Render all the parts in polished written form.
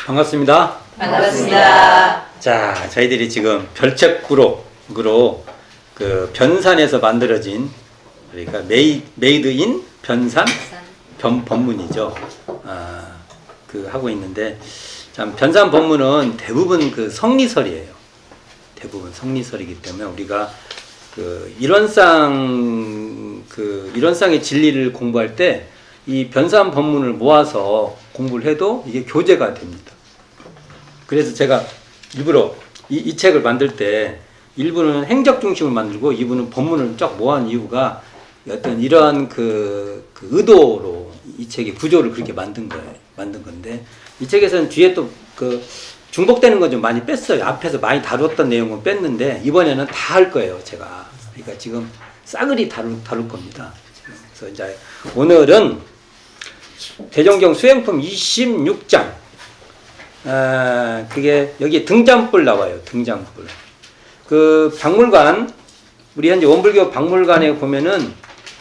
반갑습니다. 반갑습니다. 자, 저희들이 지금 별책부록으로 그 변산에서 만들어진 그러니까 메이드 인 변산 법문이죠. 그 하고 있는데 참 변산 법문은 대부분 그 성리설이에요. 대부분 성리설이기 때문에 우리가 그 이론상의 진리를 공부할 때 이 변산 법문을 모아서 공부를 해도 이게 교재가 됩니다. 그래서 제가 일부러 이 책을 만들 때 일부는 행적 중심을 만들고 일부는 법문을 쫙 모아놓은 이유가 어떤 이러한 그 의도로 이 책의 구조를 그렇게 만든 건데 이 책에서는 뒤에 또 그 중복되는 건 좀 많이 뺐어요. 앞에서 많이 다뤘던 내용은 뺐는데 이번에는 다 할 거예요, 제가. 그러니까 지금 싸그리 다룰 겁니다. 그래서 이제 오늘은 대종경 수행품 26장. 그게 여기 등잔불 나와요. 등잔불. 그 박물관, 우리 현재 원불교 박물관에 보면은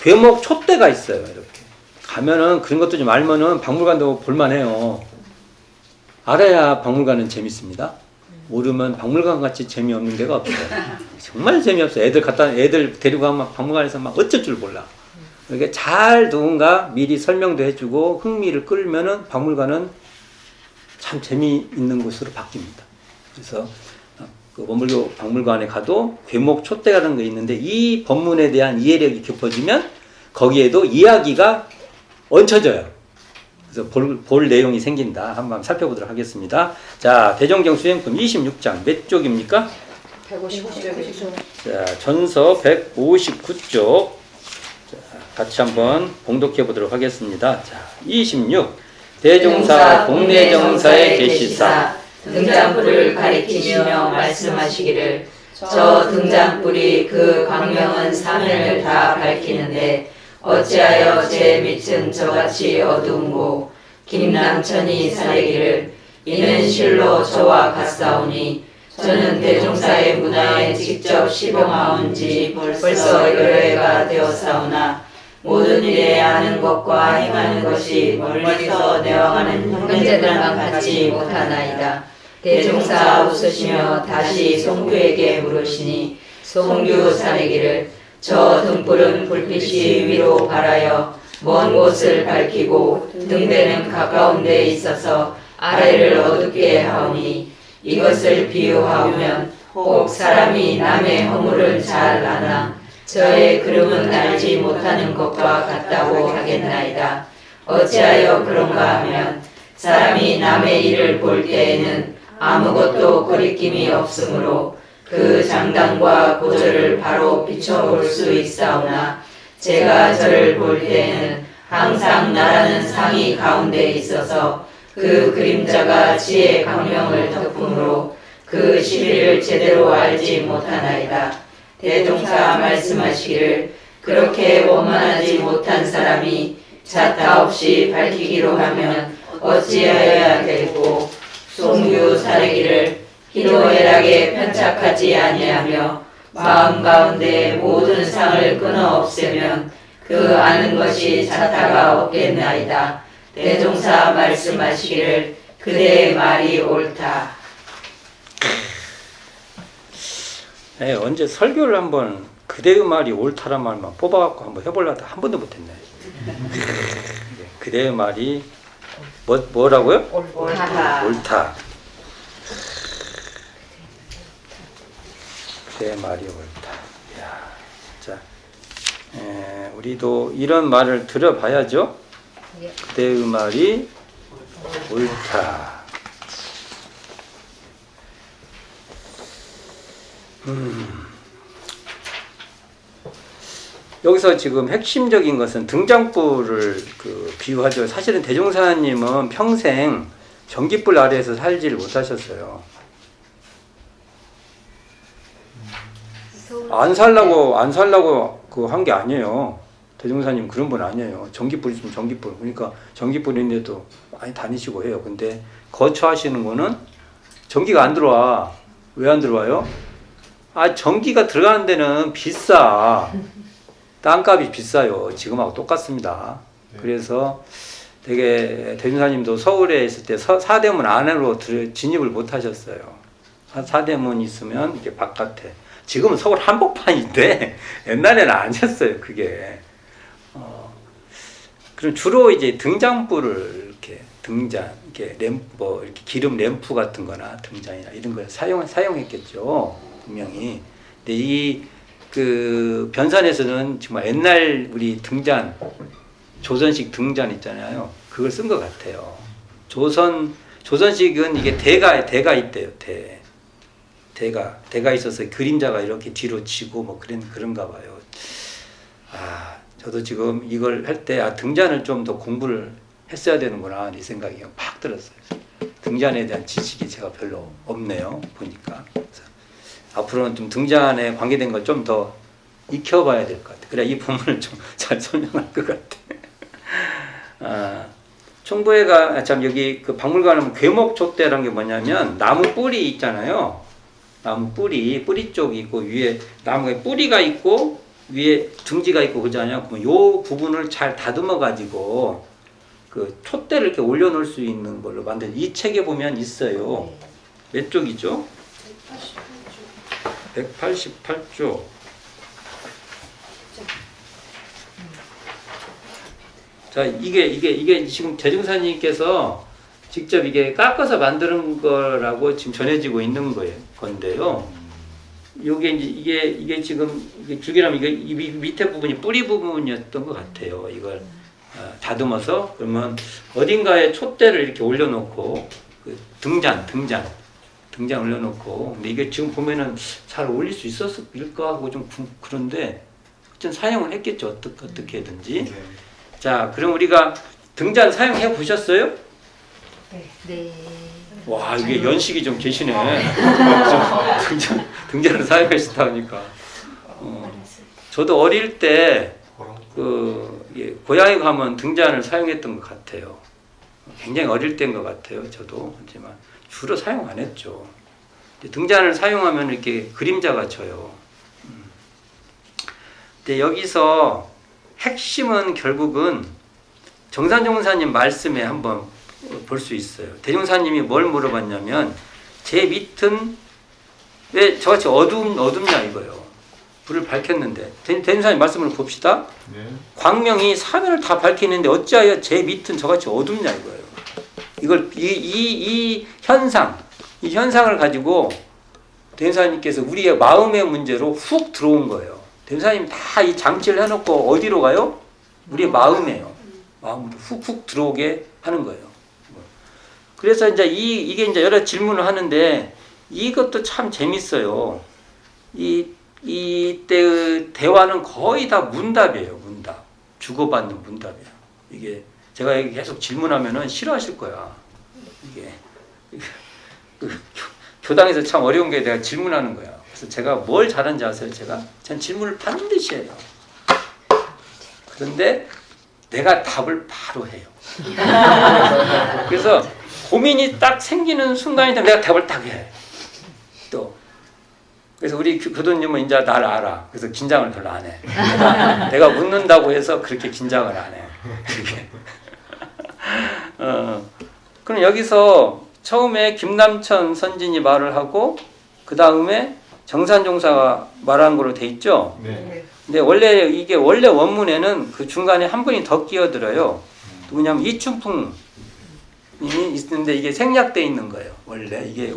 괴목 촛대가 있어요. 이렇게 가면은 그런 것도 좀 알면은 박물관도 볼만해요. 알아야 박물관은 재밌습니다. 모르면 박물관 같이 재미없는 데가 없어요. 정말 재미없어요. 애들 데리고 가면 박물관에서 막 어쩔 줄 몰라. 이렇게 잘 누군가 미리 설명도 해주고 흥미를 끌면은 박물관은 참 재미있는 곳으로 바뀝니다. 그래서 그 원불교 박물관에 가도 괴목 촛대라는 게 있는데 이 법문에 대한 이해력이 깊어지면 거기에도 이야기가 얹혀져요. 그래서 볼 내용이 생긴다. 한번 살펴보도록 하겠습니다. 자, 대종경 수행품 26장 몇 쪽입니까? 159쪽. 자, 전서 159쪽. 자, 같이 한번 봉독해 보도록 하겠습니다. 자, 26. 대종사 복례정사의 계시사 등잔불을 가리키시며 말씀하시기를 저 등잔불이 그 광명한 사면을 다 밝히는데 어찌하여 제 밑은 저같이 어두운고 김남천이 사례기를 이는 실로 저와 같사오니 저는 대종사의 문화에 직접 시봉하온 지 벌써 여러 해가 되었사오나 모든 일에 아는 것과 행하는 것이 멀리서 내왕하는 형제들만 같지 못하나이다. 대종사 웃으시며 다시 송규에게 물으시니 송규 사례기를 저 등불은 불빛이 위로 발하여 먼 곳을 밝히고 등대는 가까운 데 있어서 아래를 어둡게 하오니 이것을 비유하면 혹 사람이 남의 허물을 잘 아나 저의 그름은 알지 못하는 것과 같다고 하겠나이다. 어찌하여 그런가 하면 사람이 남의 일을 볼 때에는 아무것도 거리낌이 없으므로 그 장단과 고절을 바로 비춰볼 수 있사오나 제가 저를 볼 때에는 항상 나라는 상이 가운데 있어서 그 그림자가 지혜 강명을 덮음으로 그 시비를 제대로 알지 못하나이다. 대종사 말씀하시기를 그렇게 원만하지 못한 사람이 자타 없이 밝히기로 하면 어찌하여야 되고 송유 사례기를 희노애락에 편착하지 아니하며 마음 가운데 모든 상을 끊어 없애면 그 아는 것이 자타가 없겠나이다. 대종사 말씀하시기를 그대의 말이 옳다. 네, 언제 설교를 한번 그대의 말이 옳다란 말만 뽑아갖고 한번 해보려다 한 번도 못했네. 그대의 말이 뭐라고요? 옳다. 옳다. 그대의 말이 옳다. 이야, 자, 우리도 이런 말을 들어봐야죠. 그대의 말이 옳다. 여기서 지금 핵심적인 것은 등잔불을 비유하죠. 사실은 대종사님은 평생 전깃불 아래에서 살지를 못하셨어요. 안 살라고 한 게 아니에요. 대종사님 그런 분 아니에요. 전깃불 있으면 전깃불. 그러니까 전깃불인데도 많이 다니시고 해요. 근데 거처하시는 거는 전기가 안 들어와. 왜 안 들어와요? 전기가 들어가는 데는 비싸. 땅값이 비싸요. 지금하고 똑같습니다. 그래서 되게 대중사님도 서울에 있을 때 사대문 안으로 진입을 못 하셨어요. 사대문 있으면 이렇게 바깥에. 지금은 서울 한복판인데 옛날에는 아니었어요, 그게. 그럼 주로 이제 등잔불을 이렇게 이렇게 램프, 이렇게 기름 램프 같은 거나 등잔이나 이런 걸 사용했겠죠, 분명히. 근데 그 변산에서는 정말 옛날 우리 등잔, 조선식 등잔 있잖아요. 그걸 쓴 것 같아요. 조선식은 이게 대가 있대요, 대가 있어서 그림자가 이렇게 뒤로 치고 뭐 그런가 봐요. 저도 지금 이걸 할 때 등잔을 좀 더 공부를 했어야 되는구나 이 생각이 팍 들었어요. 등잔에 대한 지식이 제가 별로 없네요, 보니까. 그래서 앞으로는 좀 등잔에 관계된 걸 좀 더 익혀봐야 될 것 같아요. 그래야 이 본문을 좀 잘 설명할 것 같아요. 총부회가 여기 그 박물관은 괴목촛대라는 게 뭐냐면 나무 뿌리 있잖아요. 나무 뿌리 쪽이 있고 위에 나무에 뿌리가 있고 위에 둥지가 있고 그러잖아요. 그러면 요 부분을 잘 다듬어 가지고 그 촛대를 이렇게 올려놓을 수 있는 걸로 만든 이 책에 보면 있어요. 몇 쪽이죠? 188쪽. 자, 이게 지금 대중사님께서 직접 이게 깎아서 만드는 거라고 지금 전해지고 있는 건데요. 이게 지금 줄기라면 이 밑에 부분이 뿌리 부분이었던 것 같아요. 이걸 다듬어서 그러면 어딘가에 촛대를 이렇게 올려놓고 그 등잔 올려놓고 근데 이게 지금 보면은 잘 올릴 수 있었을까 하고 좀 그런데 어쨌든 사용을 했겠죠. 어떻게든지. 네. 자, 그럼 우리가 등잔 사용해 보셨어요? 네. 와, 이게 연식이 좀 계시네. 등잔을 사용하시다 보니까. 저도 어릴 때 고향에 가면 등잔을 사용했던 것 같아요. 굉장히 어릴 때인 것 같아요. 저도. 하지만 주로 사용 안 했죠. 등잔을 사용하면 이렇게 그림자가 져요. 근데 여기서 핵심은 결국은 정산종사님 말씀에 한번 볼 수 있어요. 대종사님이 뭘 물어봤냐면 제 밑은 왜 저같이 어둡냐 이거요. 불을 밝혔는데 대종사님 말씀을 봅시다. 네. 광명이 사면을 다 밝히는데 어찌하여 제 밑은 저같이 어둡냐 이거예요. 이걸 이 현상을 가지고 대종사님께서 우리의 마음의 문제로 훅 들어온 거예요. 대종사님 다 이 장치를 해놓고 어디로 가요? 우리의 마음이에요. 마음으로 훅훅 들어오게 하는 거예요. 그래서 이게 이제 여러 질문을 하는데 이것도 참 재밌어요. 이때 대화는 거의 다 문답이에요. 문답. 주고받는 문답이에요. 이게 제가 계속 질문하면은 싫어하실 거야. 이게 교당에서 참 어려운 게 내가 질문하는 거야. 그래서 제가 뭘 잘하는지 아세요? 전 질문을 반드시 해요. 그런데 내가 답을 바로 해요. 그래서 고민이 딱 생기는 순간이 되면 내가 답을 딱 해. 또. 그래서 우리 교도님은 이제 날 알아. 그래서 긴장을 별로 안 해. 내가 묻는다고 해서 그렇게 긴장을 안 해. 그럼 여기서 처음에 김남천 선진이 말을 하고 그 다음에 정산종사가 말한 거로 돼 있죠. 네. 근데 원래 원문에는 그 중간에 한 분이 더 끼어들어요. 누구냐면 이춘풍 님이 있는데 이게 생략돼 있는 거예요. 원래 이게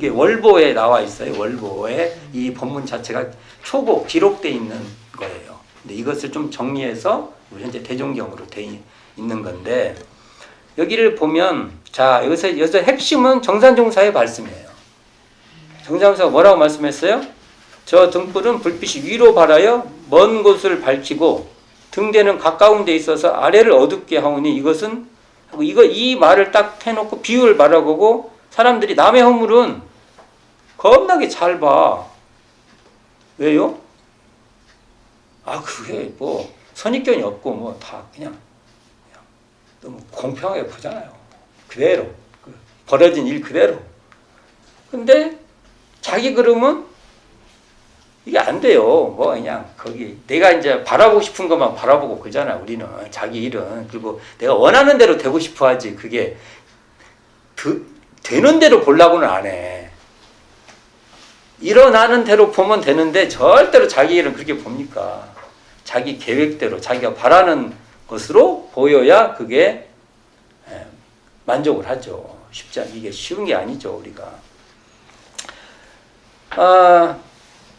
월보에 나와 있어요. 월보에 이 본문 자체가 초고 기록돼 있는 거예요. 근데 이것을 좀 정리해서 우리 현재 대종경으로 돼 있는 건데 여기를 보면 자 여기서 핵심은 정산종사의 말씀이에요. 정산종사가 뭐라고 말씀했어요? 저 등불은 불빛이 위로 발하여 먼 곳을 밝히고 등대는 가까운 데 있어서 아래를 어둡게 하오니 이것은 이 말을 딱 해놓고 비유를 말하고 사람들이 남의 허물은 겁나게 잘 봐. 왜요? 그게 뭐 선입견이 없고 뭐 다 그냥 너무 공평하게 보잖아요. 그대로 벌어진 일 그대로. 근데 자기 그러면 이게 안 돼요. 뭐 그냥 거기 내가 이제 바라보고 싶은 것만 바라보고 그러잖아. 우리는 자기 일은. 그리고 내가 원하는 대로 되고 싶어 하지. 그게 되는 대로 보려고는 안 해. 일어나는 대로 보면 되는데 절대로 자기 일은 그렇게 봅니까? 자기 계획대로 자기가 바라는 것으로 보여야 그게 만족을 하죠. 쉽지 않 이게 쉬운 게 아니죠, 우리가.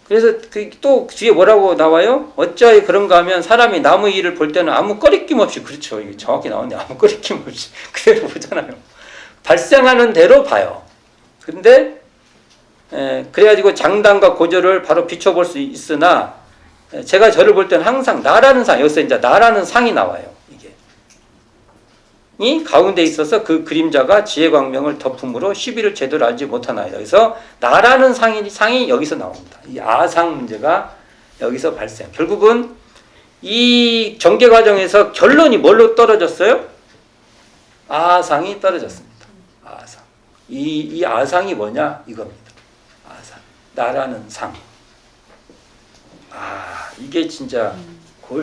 그래서 또 뒤에 뭐라고 나와요? 어찌하여 그런가 하면 사람이 남의 일을 볼 때는 아무 꺼리낌 없이, 그렇죠. 이게 정확히 나오는데 아무 꺼리낌 없이 그대로 보잖아요. 발생하는 대로 봐요. 근데 그래가지고 장단과 고절을 바로 비춰볼 수 있으나 제가 저를 볼 때는 항상 나라는 상, 여기서 이제 나라는 상이 나와요. 이게 이 가운데 있어서 그 그림자가 지혜 광명을 덮음으로 시비를 제대로 알지 못하나이다. 그래서 나라는 상이 여기서 나옵니다. 이 아상 문제가 여기서 발생. 결국은 이 전개 과정에서 결론이 뭘로 떨어졌어요? 아상이 떨어졌습니다. 아상. 이 아상이 뭐냐? 이겁니다. 아상. 나라는 상. 이게 진짜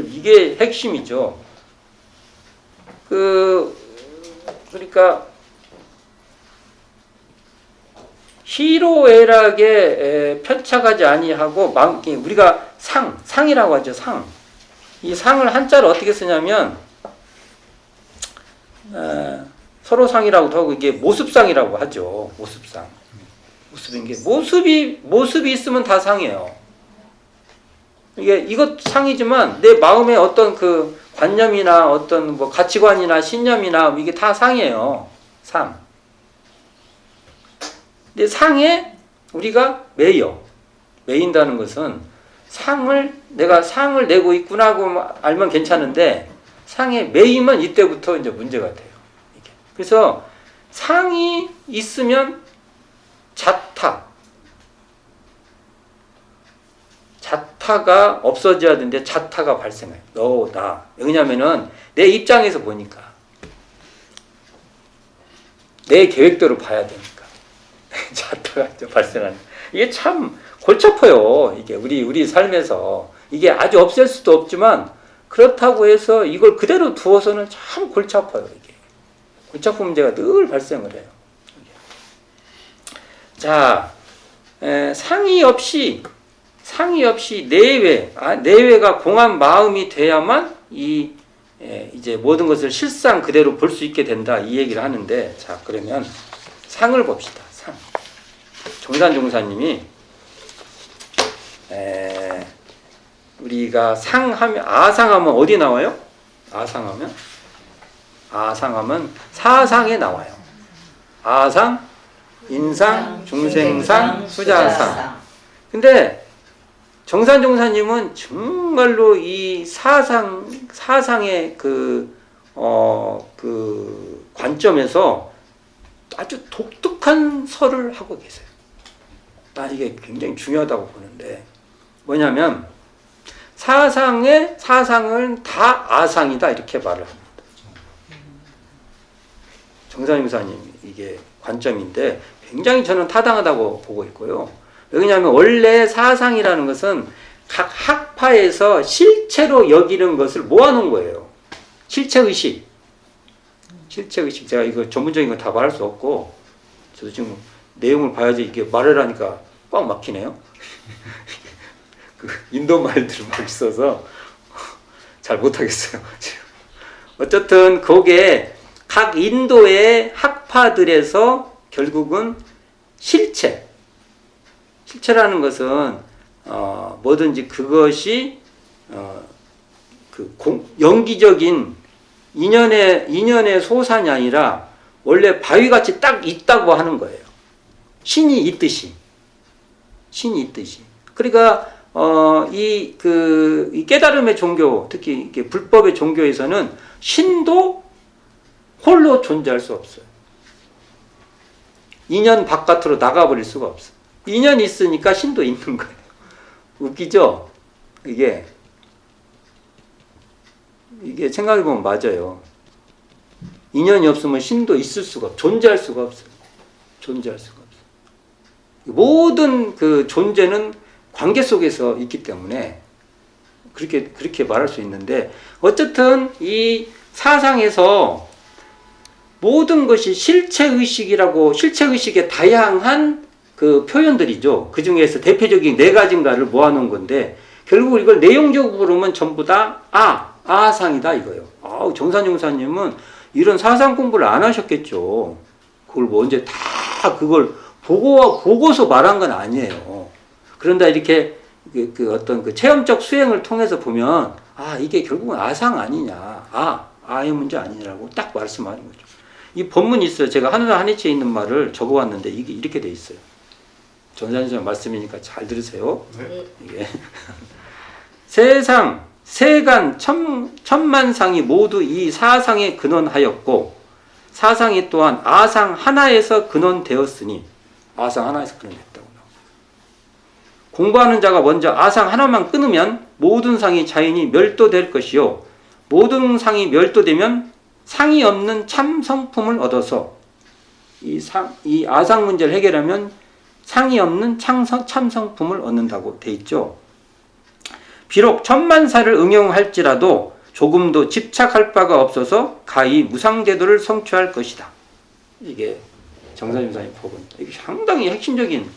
이게 핵심이죠. 그러니까 희로애락에 편착하지 아니하고 우리가 상이라고 하죠. 상. 이 상을 한자로 어떻게 쓰냐면 서로 상이라고도 하고 이게 모습상이라고 하죠. 모습상. 모습인 게 모습이 있으면 다 상이에요. 이것 상이지만 내 마음의 어떤 그 관념이나 어떤 뭐 가치관이나 신념이나 이게 다 상이에요. 상. 근데 상에 우리가 매인다는 것은 내가 상을 내고 있구나 하고 알면 괜찮은데 상에 매이면 이때부터 이제 문제가 돼요. 이게. 그래서 상이 있으면 자타가 없어져야 되는데 자타가 발생해요. 나. 왜냐면은 내 입장에서 보니까 내 계획대로 봐야 되니까 자타가 발생하는. 이게 참 골치 아파요. 이게 우리 삶에서 이게 아주 없앨 수도 없지만 그렇다고 해서 이걸 그대로 두어서는 참 골치 아파요. 이게 골치 아픈 문제가 늘 발생을 해요. 자, 상의 없이 내외가 공한 마음이 돼야만 이제 모든 것을 실상 그대로 볼 수 있게 된다, 이 얘기를 하는데, 자, 그러면 상을 봅시다. 상. 정산종사님이 우리가 아상하면 어디 나와요? 아상하면 사상에 나와요. 아상, 인상, 중생상, 수자상. 근데 정산종사님은 정말로 이 사상의 그 관점에서 아주 독특한 설을 하고 계세요. 난 이게 굉장히 중요하다고 보는데, 뭐냐면 사상은 다 아상이다, 이렇게 말을 합니다. 정산종사님 이게 관점인데 굉장히 저는 타당하다고 보고 있고요. 왜냐하면 원래 사상이라는 것은 각 학파에서 실체로 여기는 것을 모아놓은 거예요. 실체의식. 제가 이거 전문적인 거 다 말할 수 없고, 저도 지금 내용을 봐야지 이게 말을 하니까 꽉 막히네요. 그 인도 말들을 막 있어서 잘 못하겠어요. 어쨌든 그게 각 인도의 학파들에서 결국은 실체라는 것은 뭐든지 그것이 연기적인 인연의 소산이 아니라 원래 바위같이 딱 있다고 하는 거예요. 신이 있듯이. 그러니까 이 깨달음의 종교, 특히 이게 불법의 종교에서는 신도 홀로 존재할 수 없어요. 인연 바깥으로 나가버릴 수가 없어요. 인연이 있으니까 신도 있는 거예요. 웃기죠? 이게 생각해보면 맞아요. 인연이 없으면 신도 있을 수가 없어요. 존재할 수가 없어요. 모든 그 존재는 관계 속에서 있기 때문에 그렇게 말할 수 있는데, 어쨌든 이 사상에서 모든 것이 실체의식이라고, 실체의식의 다양한 그 표현들이죠. 그 중에서 대표적인 4가지인가를 모아놓은 건데, 결국 이걸 내용적으로 보면 전부 다 아상이다 이거예요. 정산 용사님은 이런 사상 공부를 안 하셨겠죠. 그걸 뭐 언제 다 그걸 보고서 말한 건 아니에요. 그런데 이렇게 그 어떤 그 체험적 수행을 통해서 보면, 이게 결국은 아상 아니냐, 아의 문제 아니냐라고 딱 말씀하는 거죠. 이 본문이 있어요. 제가 하늘나 하니치에 있는 말을 적어왔는데 이게 이렇게 돼 있어요. 전산님 말씀이니까 잘 들으세요. 네. 이게 세상, 세간, 천만상이 모두 이 사상에 근원하였고, 사상이 또한 아상 하나에서 근원되었으니, 아상 하나에서 근원됐다고. 공부하는 자가 먼저 아상 하나만 끊으면 모든 상이 자연히 멸도될 것이요, 모든 상이 멸도되면 상이 없는 참 성품을 얻어서, 이 아상 문제를 해결하면 상이 없는 참 성품을 얻는다고 돼 있죠. 비록 천만사를 응용할지라도 조금도 집착할 바가 없어서 가히 무상제도를 성취할 것이다. 이게 정사님사님 법은 이게 상당히 핵심적인,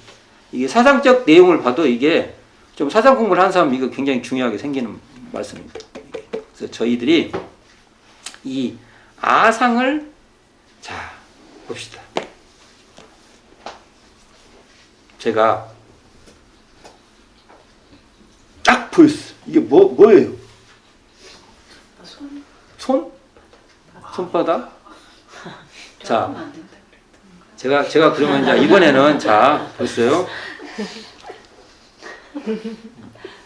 이게 사상적 내용을 봐도 이게 좀 사상 공부를 하는 사람 이거 굉장히 중요하게 생기는 말씀입니다. 그래서 저희들이 이 아상을 자 봅시다. 제가 딱 보였어. 이게 뭐예요? 손? 손바닥? 자, 제가 그러면 이제 이번에는 자 보세요.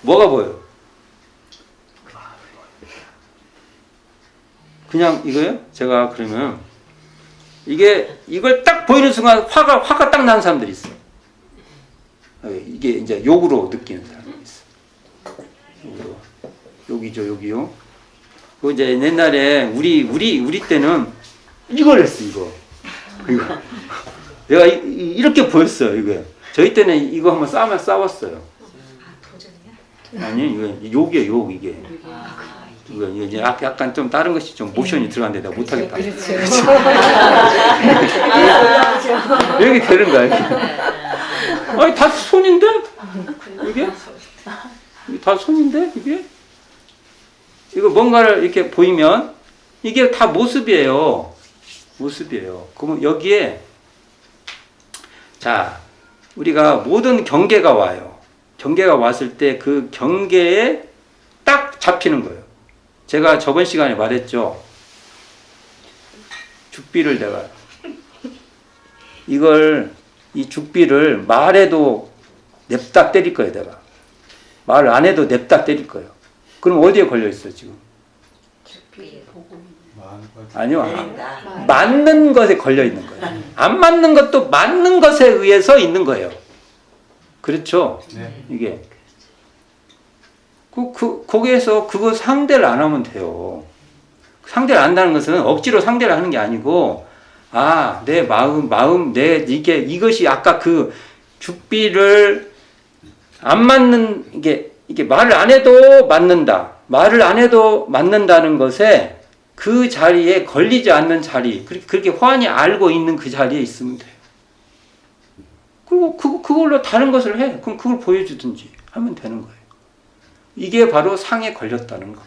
뭐가 보여요? 그냥 이거요? 제가 그러면 이걸 딱 보이는 순간 화가 딱 나는 사람들이 있어요. 이게 이제 욕으로 느끼는 사람이 있어. 욕이죠, 욕이요. 그 이제 옛날에 우리 때는 이걸 했어, 이거. 내가 이렇게 보였어요, 이거. 저희 때는 이거 한번 싸웠어요. 도전이야? 아니, 이거 욕이에요, 욕, 이게. 이거 이제 약간 좀 다른 것이 좀 모션이 들어갔는데 내가 못하겠다. 이렇게 되는 거야, 이렇게. 아니, 다 손인데? 이게 다 손인데? 이게? 이거 뭔가를 이렇게 보이면 이게 다 모습이에요. 모습이에요. 그러면 여기에 자, 우리가 모든 경계가 와요. 경계가 왔을 때 그 경계에 딱 잡히는 거예요. 제가 저번 시간에 말했죠. 죽비를 내가 이 죽비를 말해도 냅다 때릴 거예요, 내가. 말 안 해도 냅다 때릴 거예요. 그럼 어디에 걸려 있어, 지금? 아니요. 맞는 것에 걸려 있는 거예요. 안 맞는 것도 맞는 것에 의해서 있는 거예요. 그렇죠? 네. 이게. 거기에서 그거 상대를 안 하면 돼요. 상대를 안 한다는 것은 억지로 상대를 하는 게 아니고, 내 마음, 이것이 아까 그 죽비를 안 맞는, 이게 말을 안 해도 맞는다. 말을 안 해도 맞는다는 것에 그 자리에 걸리지 않는 자리, 그렇게 호환이 알고 있는 그 자리에 있으면 돼요. 그리고 그걸로 다른 것을 해. 그럼 그걸 보여주든지 하면 되는 거예요. 이게 바로 상에 걸렸다는 겁니다.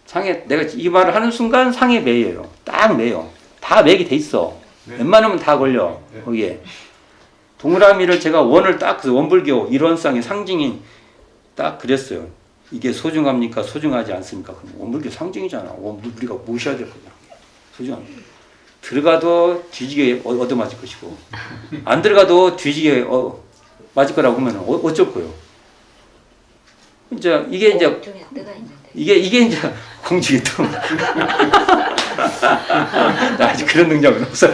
상에, 내가 이 말을 하는 순간 상에 매여요. 딱 매여. 다 매게 돼 있어. 네. 웬만하면 다 걸려. 네. 거기에. 동그라미를 제가 원을 딱, 원불교 일원상의 상징이 딱 그랬어요. 이게 소중합니까? 소중하지 않습니까? 그럼 원불교 상징이잖아. 우리가 모셔야 될 거냐. 소중합니다. 들어가도 뒤지게 얻어맞을 것이고, 안 들어가도 뒤지게 맞을 거라고 하면 어쩔 거예요. 이게 이제 중에 뜨가 있는데. 이게 이제 공중에 떠. 나 아직 그런 능력은 없어요.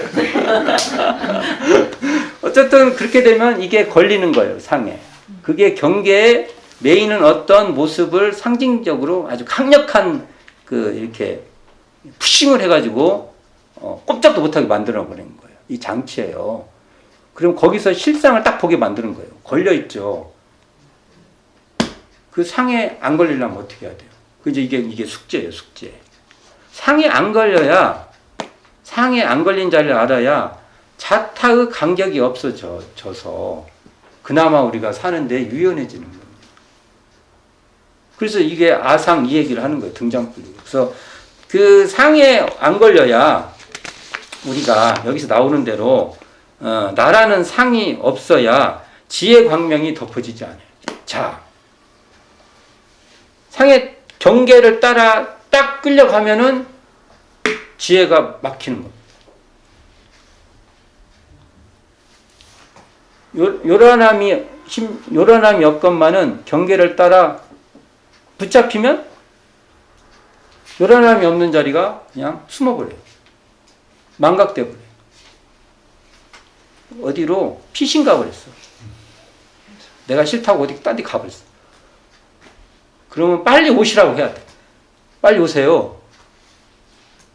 어쨌든 그렇게 되면 이게 걸리는 거예요, 상에. 그게 경계에 매이는 어떤 모습을 상징적으로 아주 강력한 이렇게 푸싱을 해가지고 꼼짝도 못하게 만들어 버리는 거예요. 이 장치예요. 그럼 거기서 실상을 딱 보게 만드는 거예요. 걸려 있죠. 그 상에 안 걸리려면 어떻게 해야 돼요? 그죠? 이게 숙제예요, 숙제. 상에 안 걸려야, 상에 안 걸린 자리를 알아야 자타의 간격이 없어져서 그나마 우리가 사는데 유연해지는 겁니다. 그래서 이게 아상 이 얘기를 하는 거예요, 등장불교. 그래서 그 상에 안 걸려야 우리가 여기서 나오는 대로 나라는 상이 없어야 지혜 광명이 덮어지지 않아요. 자, 상의 경계를 따라 딱 끌려가면은 지혜가 막히는 겁니다. 요란함이 없건만은 경계를 따라 붙잡히면 요란함이 없는 자리가 그냥 숨어버려요. 망각돼버려요. 어디로 피신 가버렸어. 내가 싫다고 어디 딴 데 가버렸어. 그러면 빨리 오시라고 해야 돼. 빨리 오세요.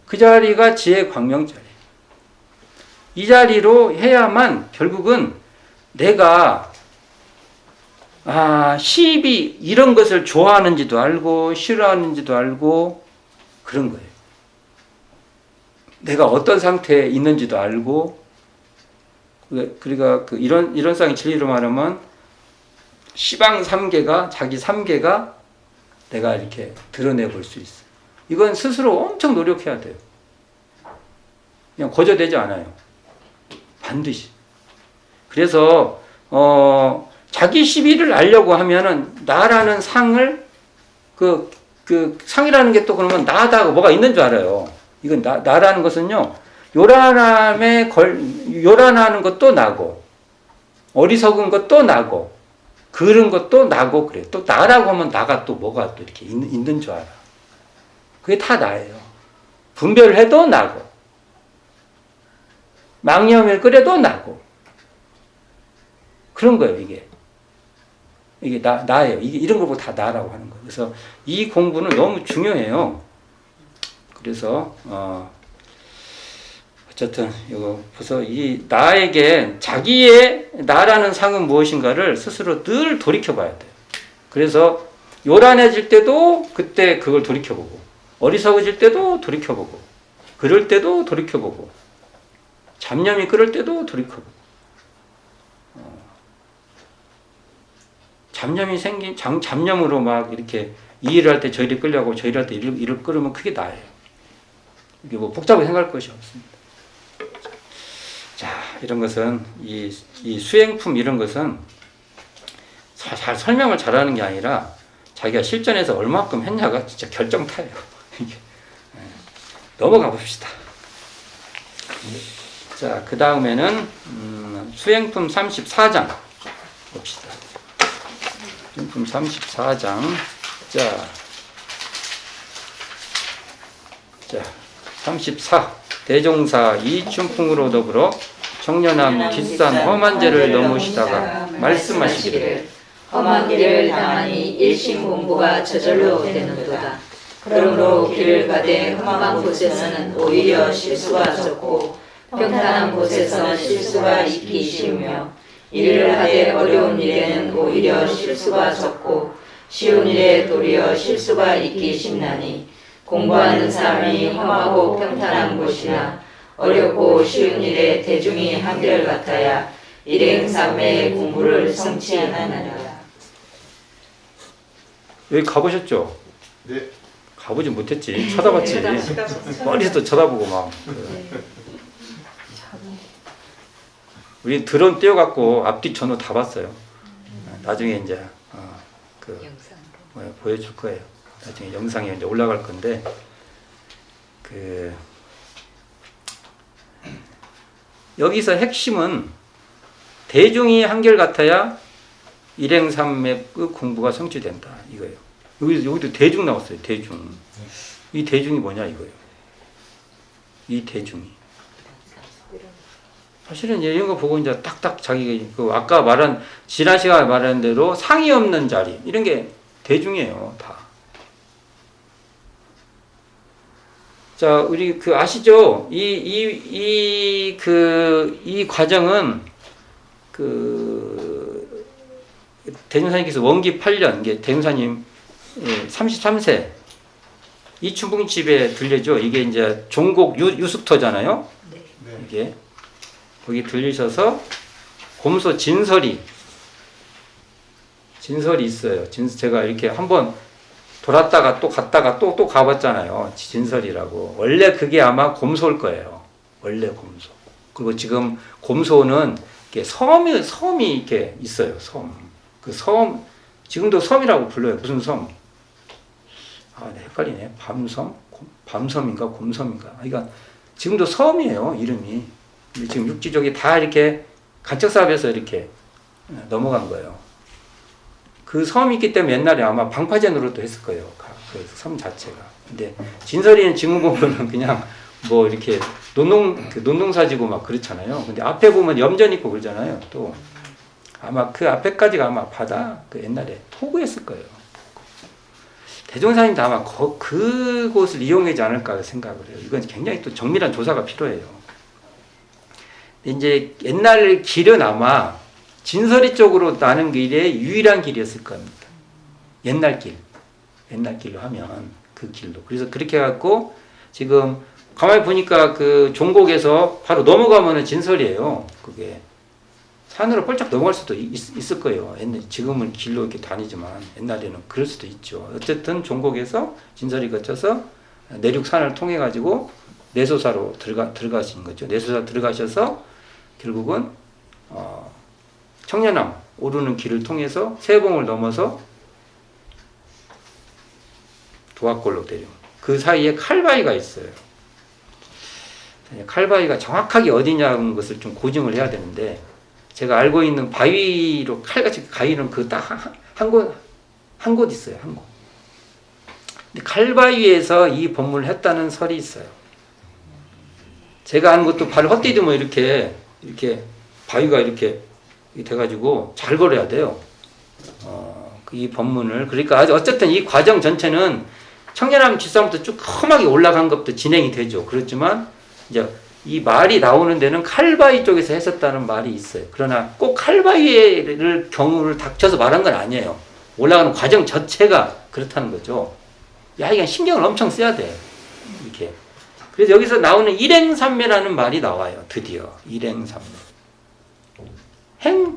그 자리가 지혜 광명 자리. 이 자리로 해야만 결국은 내가 시비 이런 것을 좋아하는지도 알고 싫어하는지도 알고 그런 거예요. 내가 어떤 상태에 있는지도 알고 그러니까 이런 쌍의 진리로 말하면 시방 삼계가 자기 삼계가 내가 이렇게 드러내 볼 수 있어요. 이건 스스로 엄청 노력해야 돼요. 그냥 거저되지 않아요. 반드시. 그래서 자기 시비를 알려고 하면은 나라는 상을 그 상이라는 게 또 그러면 나다고 뭐가 있는 줄 알아요. 이건 나라는 것은요. 요란하는 것도 나고 어리석은 것도 나고 그런 것도 나고 그래. 또 나라고 하면 나가 또 뭐가 또 이렇게 있는 줄 알아. 그게 다 나예요. 분별해도 나고 망념을 끓여도 나고 그런 거예요. 이게 나예요. 이런 걸 보고 다 나라고 하는 거예요. 그래서 이 공부는 너무 중요해요. 그래서 어쨌든 이거 보서 이 나에게 자기의 나라는 상은 무엇인가를 스스로 늘 돌이켜봐야 돼요. 그래서 요란해질 때도 그때 그걸 돌이켜보고 어리석어질 때도 돌이켜보고 그럴 때도 돌이켜보고 잡념이 끓을 때도 돌이켜보고 잡념이 잡념으로 막 이렇게 이 일을 할 때 저 일이 끌려고 저 일을 할 때 일을 끌으면 그게 나예요. 이게 뭐 복잡하게 생각할 것이 없습니다. 자, 이런 것은 이 수행품 이런 것은 잘 설명을 잘하는 게 아니라 자기가 실전에서 얼마큼 했냐가 진짜 결정타예요. 넘어가 봅시다. 자, 그 다음에는 수행품 34장 봅시다. 수행품 34장. 자, 34. 대종사 이춘풍으로 더불어 청년함 뒷산 험한 죄를 넘으시다가 말씀하시기를 험한 길을 당하니 일심공부가 저절로 되는도다. 그러므로 길을 가되 험한 곳에서는 오히려 실수가 적고 평탄한 곳에서는 실수가 있기 쉬우며 일을 하되 어려운 일에는 오히려 실수가 적고 쉬운 일에 도리어 실수가 있기 쉽나니 공부하는 사람이 험하고 평탄한 곳이나 어렵고 쉬운 일에 대중이 한결같아야 일행삼매의 공부를 성취하느니라. 여기 가보셨죠? 네. 가보지 못했지. 쳐다봤지. 멀리서도 쳐다보고 막. 우리 드론 띄워갖고 앞뒤 전후 다 봤어요. 나중에 이제 보여줄 거예요. 나중에 영상에 이제 올라갈 건데 여기서 핵심은 대중이 한결같아야 일행삼매의 공부가 성취된다 이거예요. 여기도 대중 나왔어요. 대중. 이 대중이 뭐냐 이거예요. 이 대중이. 사실은 이런 거 보고 이제 딱딱 자기가 아까 말한 지난 시간에 말한 대로 상이 없는 자리 이런 게 대중이에요 다. 자, 우리 아시죠? 이 과정은 대종사님께서 원기 8년, 이게 대종사님 33세 이춘봉집에 들려죠. 이게 이제 종곡 유숙터잖아요. 네. 이게 거기 들리셔서 곰소 진설이 있어요. 제가 이렇게 한번 돌았다가 또 갔다가 또 가봤잖아요. 진설이라고. 원래 그게 아마 곰소일 거예요. 원래 곰소. 그리고 지금 곰소는 이렇게 섬이 이렇게 있어요. 그 섬, 지금도 섬이라고 불러요. 무슨 섬? 네, 헷갈리네. 밤섬인가 곰섬인가. 그러니까 지금도 섬이에요. 이름이. 근데 지금 육지족이 다 이렇게 간척사업에서 이렇게 넘어간 거예요. 그 섬이 있기 때문에 옛날에 아마 방파제 노릇도 했을 거예요. 그 섬 자체가. 근데 진설이는 지금 보면은 그냥 뭐 이렇게 논농사지고 막 그렇잖아요. 근데 앞에 보면 염전 있고 그러잖아요. 또 아마 그 앞에까지가 아마 바다 그 옛날에 포구했을 거예요. 대종사님도 아마 그곳을 이용하지 않을까 생각을 해요. 이건 굉장히 또 정밀한 조사가 필요해요. 이제 옛날 길은 아마 진설이 쪽으로 나는 길이 유일한 길이었을 겁니다. 옛날 길로 하면 그 길로. 그래서 그렇게 해갖고 지금 가만히 보니까 그 종곡에서 바로 넘어가면은 진설이에요. 그게 산으로 펄쩍 넘어갈 수도 있을 거예요. 지금은 길로 이렇게 다니지만 옛날에는 그럴 수도 있죠. 어쨌든 종곡에서 진설이 거쳐서 내륙산을 통해 가지고 내소사로 들어가신 거죠. 내소사 들어가셔서 결국은 청년암 오르는 길을 통해서 세봉을 넘어서 도학골로 내려. 그 사이에 칼바위가 있어요. 칼바위가 정확하게 어디냐는 것을 좀 고증을 해야 되는데 제가 알고 있는 바위로 칼같이 가위는 그 딱 한 곳 있어요. 한 곳. 근데 칼바위에서 이 법문을 했다는 설이 있어요. 제가 아는 것도 발 헛디디면 이렇게 바위가 이렇게 돼가지고 잘 걸어야 돼요. 이 법문을. 그러니까 어쨌든 이 과정 전체는 청년암 뒷산부터 쭉 험하게 올라간 것부터 진행이 되죠. 그렇지만 이제 이 말이 나오는 데는 칼바위 쪽에서 했었다는 말이 있어요. 그러나 꼭 칼바위를 경우를 닥쳐서 말한 건 아니에요. 올라가는 과정 자체가 그렇다는 거죠. 이건 신경을 엄청 써야 돼. 이렇게. 그래서 여기서 나오는 일행삼매라는 말이 나와요. 드디어 일행삼매.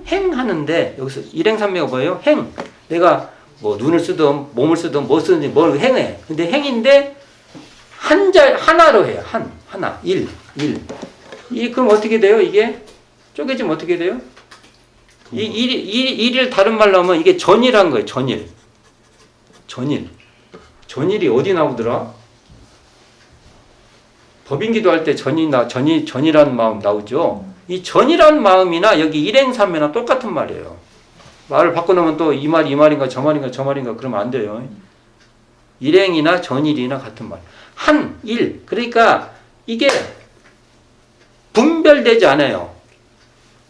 행하는데 여기서 일행삼매가 뭐예요? 행. 내가 뭐 눈을 쓰든 몸을 쓰든 뭐 쓰든지 뭘 행해. 근데 행인데 하나로 해요. 하나. 일. 그럼 어떻게 돼요? 이게 쪼개지면 어떻게 돼요? 일을 다른 말로 하면 이게 전이란 거예요. 전일이 어디 나오더라? 법인기도 할 때 전이라는 마음 나오죠. 이 전이라는 마음이나 여기 일행삼매나 똑같은 말이에요. 말을 바꿔놓으면 또 이 말인가 저 말인가 그러면 안 돼요. 일행이나 전일이나 같은 말. 일. 그러니까 이게 분별되지 않아요.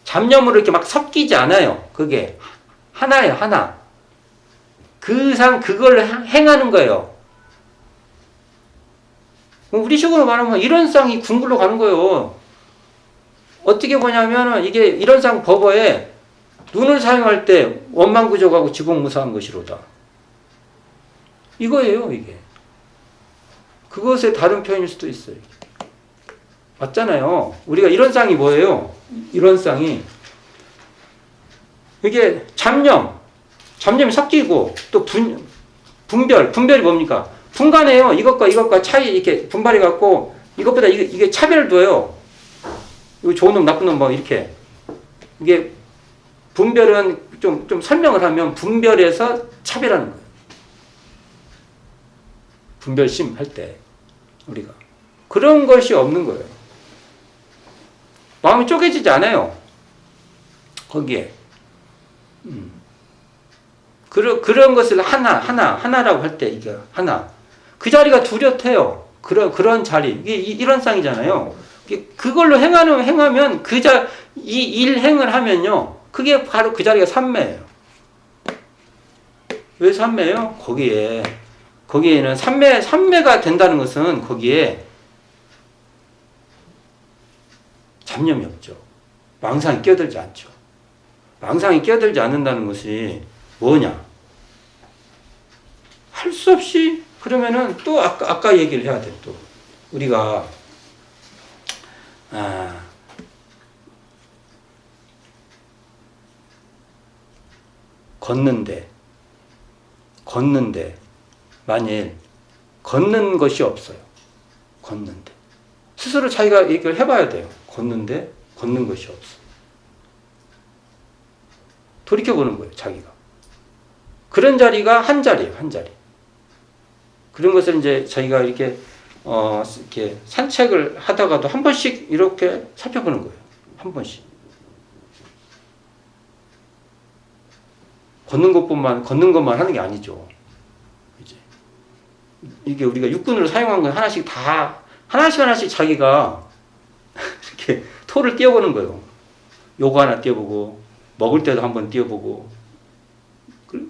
잡념으로 이렇게 막 섞이지 않아요. 그게 하나예요. 하나. 그걸 행하는 거예요. 우리 식으로 말하면 이런상이 궁굴로 가는 거예요. 어떻게 보냐면 이게 이런상 법어에 눈을 사용할 때 원망구족하고 지공무사한 것이로다. 이거예요. 이게. 그것의 다른 표현일 수도 있어요. 맞잖아요. 우리가 이런상이 뭐예요? 이런상이 이게 잡념이 섞이고 또 분별이 뭡니까? 분간해요. 이것과 차이 이렇게 분발해 갖고 이것보다 이게 차별을 둬요. 이거 좋은 놈 나쁜 놈 뭐 이렇게. 이게 분별은 좀 설명을 하면 분별에서 차별하는 거예요. 분별심 할 때 우리가 그런 것이 없는 거예요. 마음이 쪼개지지 않아요. 거기에. 그런 것을 하나라고 할 때 이게 하나. 그 자리가 뚜렷해요. 그런 자리. 이게 이런 쌍이잖아요. 그걸로 행하면 이 일행을 하면요. 그게 바로 그 자리가 삼매예요. 왜 삼매예요? 거기에는 삼매가 된다는 것은 거기에 잡념이 없죠. 망상이 끼어들지 않죠. 망상에 끼어들지 않는다는 것이 뭐냐? 할 수 없이 그러면은 또 아까 얘기를 해야 돼. 또 우리가 걷는데 만일 걷는 것이 없어요. 걷는데 스스로 자기가 얘기를 해봐야 돼요. 걷는데 걷는 것이 없어. 돌이켜보는 거예요. 자기가. 그런 자리가 한 자리예요. 한 자리. 그런 것을 이제 자기가 이렇게 산책을 하다가도 한 번씩 이렇게 살펴보는 거예요. 한 번씩. 걷는 것만 하는 게 아니죠. 이제 이게 우리가 육군으로 사용한 건 하나씩 자기가 이렇게 토를 띄워보는 거예요. 요거 하나 띄워보고, 먹을 때도 한번 띄워보고,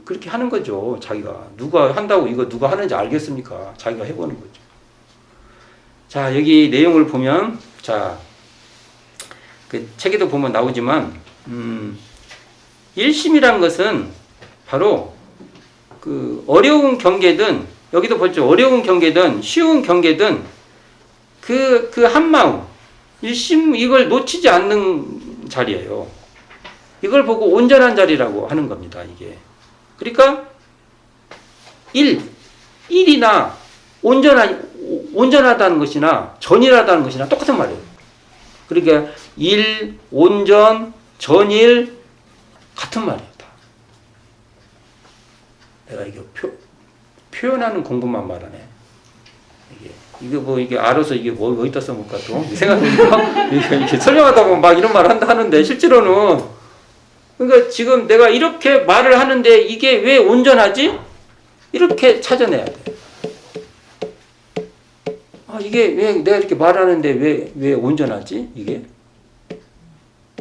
그렇게 하는 거죠. 자기가. 누가 한다고 이거 누가 하는지 알겠습니까? 자기가 해보는 거죠. 자, 여기 내용을 보면, 자, 그 책에도 보면 나오지만, 일심이란 것은 바로 그 어려운 경계든, 여기도 보죠. 어려운 경계든, 쉬운 경계든, 그 한마음, 일심, 이걸 놓치지 않는 자리예요. 이걸 보고 온전한 자리라고 하는 겁니다, 이게. 그러니까, 일이나 온전하다는 것이나 전일하다는 것이나 똑같은 말이에요. 그러니까, 일, 온전, 전일, 같은 말이에요, 다. 내가 이게 표현하는 공부만 말하네. 이게 알아서 이게 어디다 써볼까 또? 생각해보니까, 이렇게 설명하다 보면 막 이런 말 하는데, 실제로는, 그러니까 지금 내가 이렇게 말을 하는데 이게 왜 온전하지? 이렇게 찾아내야 돼. 이게 왜 내가 이렇게 말하는데 왜 온전하지? 이게?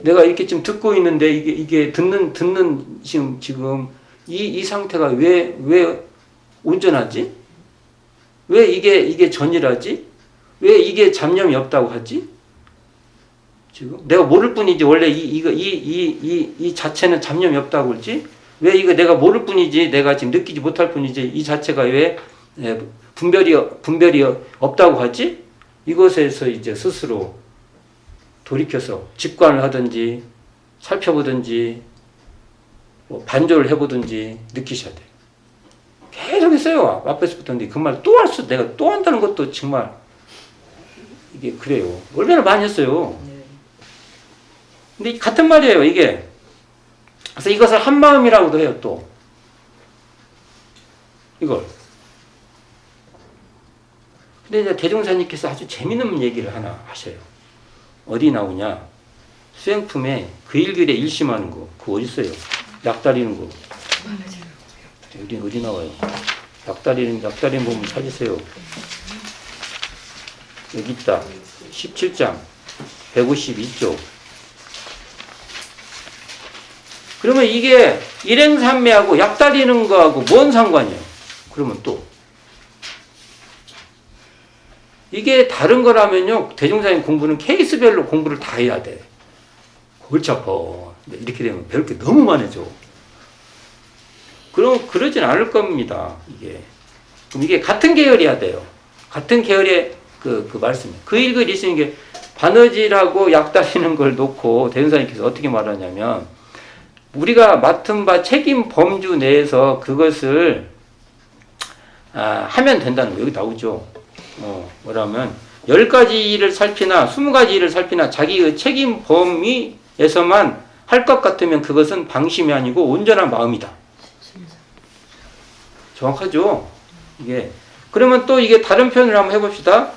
내가 이렇게 지금 듣고 있는데 이게 듣는 지금 이 상태가 왜 온전하지? 왜 이게 전이라지? 왜 이게 잡념이 없다고 하지? 지금 내가 모를 뿐이지 원래 이 자체는 잡념이 없다고 그러지? 왜 이거 내가 모를 뿐이지 내가 지금 느끼지 못할 뿐이지 이 자체가 왜 분별이 없다고 하지? 이것에서 이제 스스로 돌이켜서 직관을 하든지 살펴보든지 뭐 반조를 해보든지 느끼셔야 돼요. 계속 했어요. 앞에서 붙었는데 그 말 또 내가 또 한다는 것도 정말 이게 그래요. 얼마나 많이 했어요. 근데 같은 말이에요, 이게. 그래서 이것을 한마음이라고도 해요, 또. 이걸. 근데 이제 대종사님께서 아주 재밌는 얘기를 하나 하셔요. 어디 나오냐? 수행품에 그 일길에 일심하는 거. 그거 어디 있어요? 약다리는 거. 어디 나와요? 약다리는 부분 찾으세요. 여기 있다. 17장. 152쪽. 그러면 이게 일행산매하고 약다리는 거하고 뭔 상관이에요? 그러면 또 이게 다른 거라면요 대종사님 공부는 케이스별로 공부를 다 해야 돼. 골치 아파. 이렇게 되면 배울 게 너무 많아져. 그러진 않을 겁니다. 그럼 이게 같은 계열이어야 돼요. 같은 계열의 그 말씀이에요. 그 일글 있으니 게 바느질하고 약다리는 걸 놓고 대종사님께서 어떻게 말하냐면 우리가 맡은 바 책임 범주 내에서 그것을 하면 된다는 거예요. 여기 나오죠. 뭐라면 10가지 일을 살피나 20가지 일을 살피나 자기의 책임 범위에서만 할 것 같으면 그것은 방심이 아니고 온전한 마음이다. 정확하죠? 이게. 그러면 또 이게 다른 표현을 한번 해봅시다.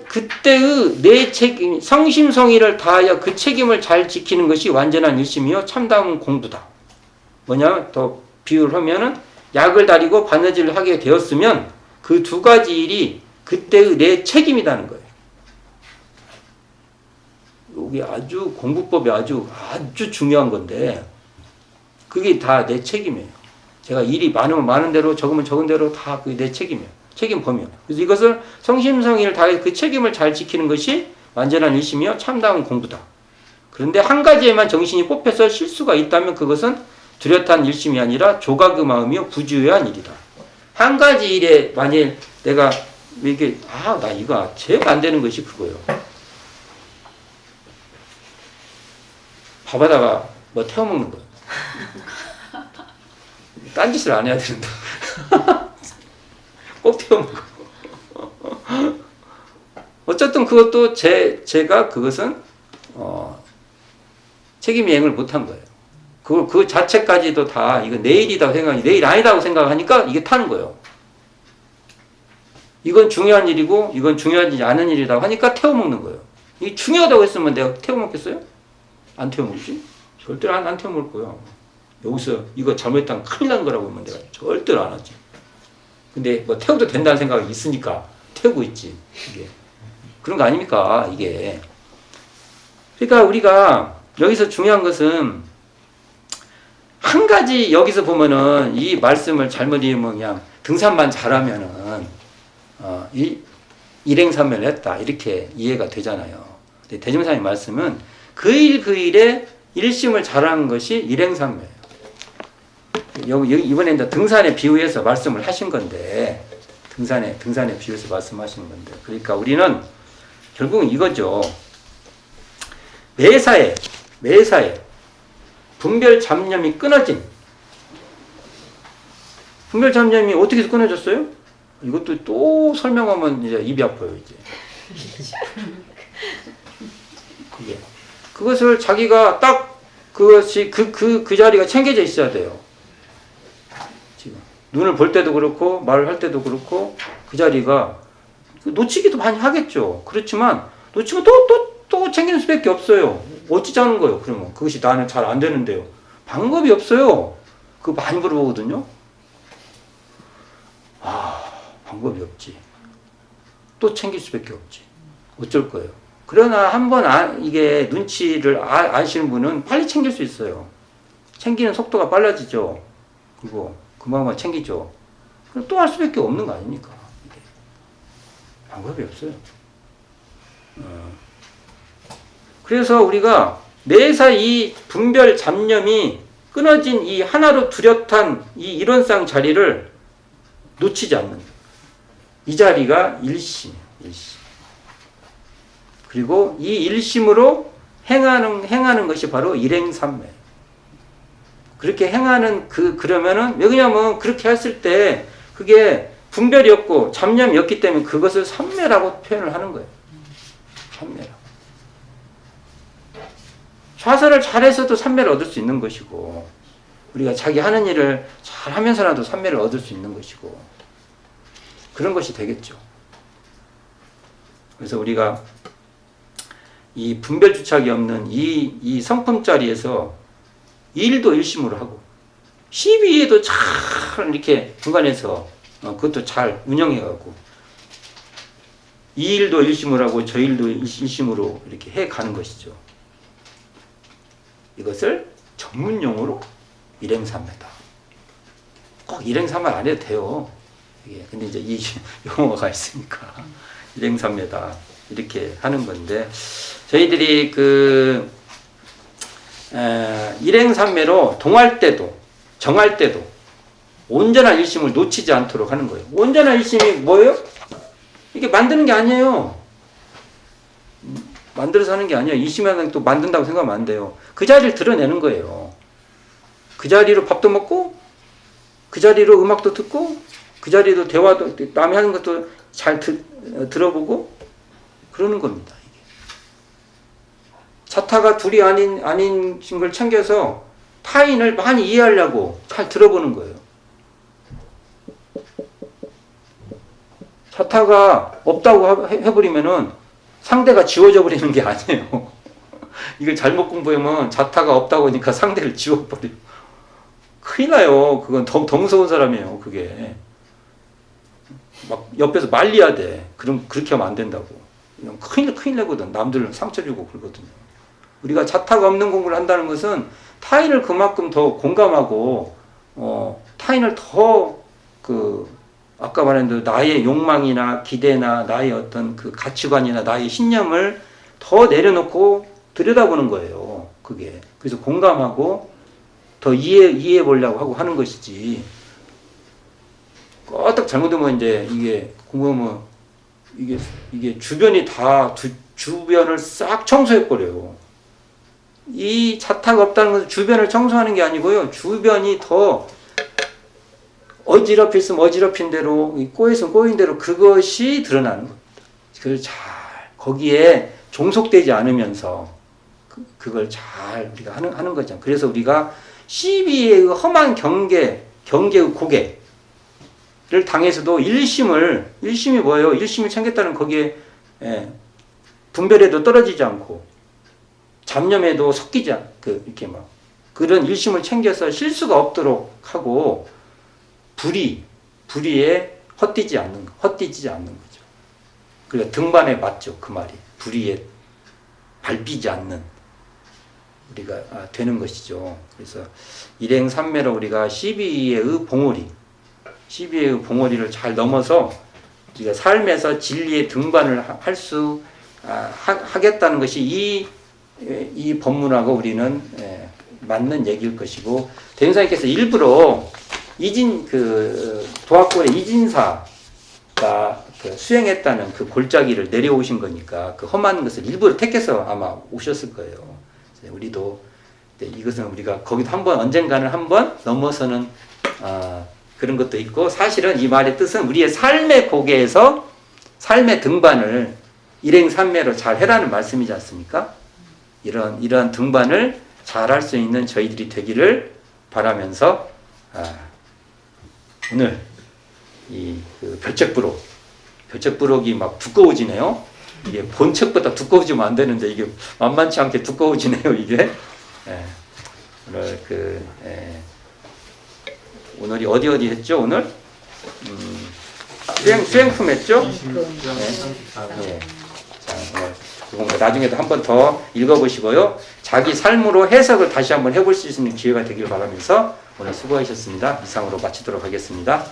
그때의 내 책임, 성심성의를 다하여 그 책임을 잘 지키는 것이 완전한 일심이요 참다운 공부다. 뭐냐? 더 비유를 하면은 약을 다리고 바느질을 하게 되었으면 그 두 가지 일이 그때의 내 책임이라는 거예요. 여기 아주 공부법이 아주 중요한 건데 그게 다 내 책임이에요. 제가 일이 많으면 많은 대로 적으면 적은 대로 다 그게 내 책임이에요. 책임 범위요. 그래서 이것을 성심성의를 다해 그 책임을 잘 지키는 것이 완전한 일심이요 참다운 공부다. 그런데 한 가지에만 정신이 뽑혀서 실수가 있다면 그것은 뚜렷한 일심이 아니라 조각의 마음이요 부주의한 일이다. 한 가지 일에 만일 내가 이게 나 이거 제일 안 되는 것이 그거예요. 밥에다가 뭐 태워 먹는 거예요. 딴짓을 안 해야 된다. 꼭 태워 먹어. 어쨌든 그것도 제가 그것은 책임 이행을 못한 거예요. 그 자체까지도 다 이거 내일이라고 생각하니 내일 아니다고 생각하니까 이게 타는 거예요. 이건 중요한 일이고 이건 중요하지 않은 일이라고 하니까 태워 먹는 거예요. 이게 중요하다고 했으면 내가 태워 먹겠어요? 안 태워 먹지? 절대로 안 태워 먹을 거예요. 여기서 이거 잘못했다면 큰일 난 거라고 하면 내가 절대로 안 하지. 근데 뭐 태워도 된다는 생각이 있으니까 태우고 있지. 이게 그런 거 아닙니까? 이게. 그러니까 우리가 여기서 중요한 것은 한 가지 여기서 보면은 이 말씀을 잘못 읽으면 그냥 등산만 잘하면은 일행삼매를 했다 이렇게 이해가 되잖아요. 근데 대종사의 말씀은 그 일에 일심을 잘하는 것이 일행삼매예요. 여기 이번에 이제 등산에 비유해서 말씀을 하신 건데 등산에 비유해서 말씀하시는 건데 그러니까 우리는 결국은 이거죠. 매사에 분별 잡념이 끊어진 분별 잡념이 어떻게 해서 끊어졌어요? 이것도 또 설명하면 이제 입이 아파요 이제. 그것을 자기가 딱 그것이 그 자리가 챙겨져 있어야 돼요. 지금 눈을 볼 때도 그렇고 말을 할 때도 그렇고 그 자리가 놓치기도 많이 하겠죠. 그렇지만 놓치면 또 챙기는 수밖에 없어요. 어찌자는 거예요. 그러면 그것이 나는 잘 안 되는데요. 방법이 없어요. 그거 많이 물어보거든요. 방법이 없지. 또 챙길 수밖에 없지. 어쩔 거예요. 그러나 한번 이게 눈치를 아시는 분은 빨리 챙길 수 있어요. 챙기는 속도가 빨라지죠. 그리고 그만만 챙기죠. 그럼 또 할 수밖에 없는 거 아닙니까? 이게. 방법이 없어요. 그래서 우리가 매사 이 분별 잡념이 끊어진 이 하나로 뚜렷한 이 일원상 자리를 놓치지 않는다. 이 자리가 일심이에요. 일심. 그리고 이 일심으로 행하는 것이 바로 일행삼매. 그렇게 행하는 그러면은 왜냐면 그렇게 했을 때 그게 분별이었고 잡념이었기 때문에 그것을 삼매라고 표현을 하는 거예요. 삼매라고. 좌설을 잘해서도 삼매를 얻을 수 있는 것이고 우리가 자기 하는 일을 잘 하면서라도 삼매를 얻을 수 있는 것이고 그런 것이 되겠죠. 그래서 우리가 이 분별주착이 없는 이 성품 자리에서 일도 일심으로 하고 시비에도 잘 이렇게 중간에서 그것도 잘 운영해가고 이 일도 일심으로 하고 저 일도 일심으로 이렇게 해가는 것이죠. 이것을 전문용어로 일행삼매다. 꼭 일행삼매 안 해도 돼요. 근데 이제 이 용어가 있으니까 일행삼매다 이렇게 하는 건데 저희들이 일행삼매로 동할 때도 정할 때도 온전한 일심을 놓치지 않도록 하는 거예요. 온전한 일심이 뭐예요? 이게 만드는 게 아니에요. 만들어서 하는 게 아니에요. 일심하는 또 만든다고 생각하면 안 돼요. 그 자리를 드러내는 거예요. 그 자리로 밥도 먹고 그 자리로 음악도 듣고 그 자리로 대화도 남이 하는 것도 잘 들어보고 그러는 겁니다. 이게. 자타가 둘이 아닌 걸 챙겨서 타인을 많이 이해하려고 잘 들어보는 거예요. 자타가 없다고 해버리면은 상대가 지워져 버리는 게 아니에요. 이걸 잘못 공부하면 자타가 없다고 하니까 상대를 지워버려요. 큰일 나요. 그건 더 무서운 사람이에요. 그게. 막 옆에서 말려야 돼. 그럼 그렇게 하면 안 된다고. 큰일 나거든. 남들 상처 주고 그러거든요. 우리가 자타가 없는 공부를 한다는 것은 타인을 그만큼 더 공감하고 타인을 더 아까 말한 대로 나의 욕망이나 기대나 나의 어떤 그 가치관이나 나의 신념을 더 내려놓고 들여다보는 거예요. 그게. 그래서 공감하고 더 이해해 보려고 하고 하는 것이지. 껐딱 잘못하면 이제 이게 공부하면 이게 주변이 다 주변을 싹 청소해 버려요. 이 자타가 없다는 것은 주변을 청소하는 게 아니고요. 주변이 더 어지럽혔으면 어지럽힌 대로, 꼬였으면 꼬인 대로 그것이 드러나는 겁니다. 그걸 잘 거기에 종속되지 않으면서 그걸 잘 우리가 하는 거죠. 그래서 우리가 시비의 험한 경계의 고개를 당해서도 일심이 뭐예요? 일심을 챙겼다는 거기에 분별에도 떨어지지 않고 잡념에도 섞이지 않고 이렇게 막 그런 일심을 챙겨서 실수가 없도록 하고 불의에 헛디지 않는 거죠. 그러니까 등반에 맞죠. 그 말이. 불의에 밟히지 않는 우리가 되는 것이죠. 그래서 일행삼매로 우리가 시비의 봉오리를 잘 넘어서 우리가 삶에서 진리의 등반을 하겠다는 것이 이 법문하고 우리는 맞는 얘기일 것이고, 대행사님께서 일부러 도학골의 이진사가 수행했다는 그 골짜기를 내려오신 거니까 그 험한 것을 일부러 택해서 아마 오셨을 거예요. 우리도 이것은 우리가 거기도 언젠가는 한번 넘어서는 그런 것도 있고, 사실은 이 말의 뜻은 우리의 삶의 고개에서 삶의 등반을 일행삼매로 잘 해라는 말씀이지 않습니까? 이런 등반을 잘 할 수 있는 저희들이 되기를 바라면서 오늘 그 별책부록이 막 두꺼워지네요. 이게 본책보다 두꺼워지면 안 되는데 이게 만만치 않게 두꺼워지네요. 이게 오늘 오늘이 어디 했죠? 오늘 수행품 했죠? 네. 자, 오늘 나중에도 한 번 더 읽어보시고요. 자기 삶으로 해석을 다시 한번 해볼 수 있는 기회가 되길 바라면서 오늘 수고하셨습니다. 이상으로 마치도록 하겠습니다.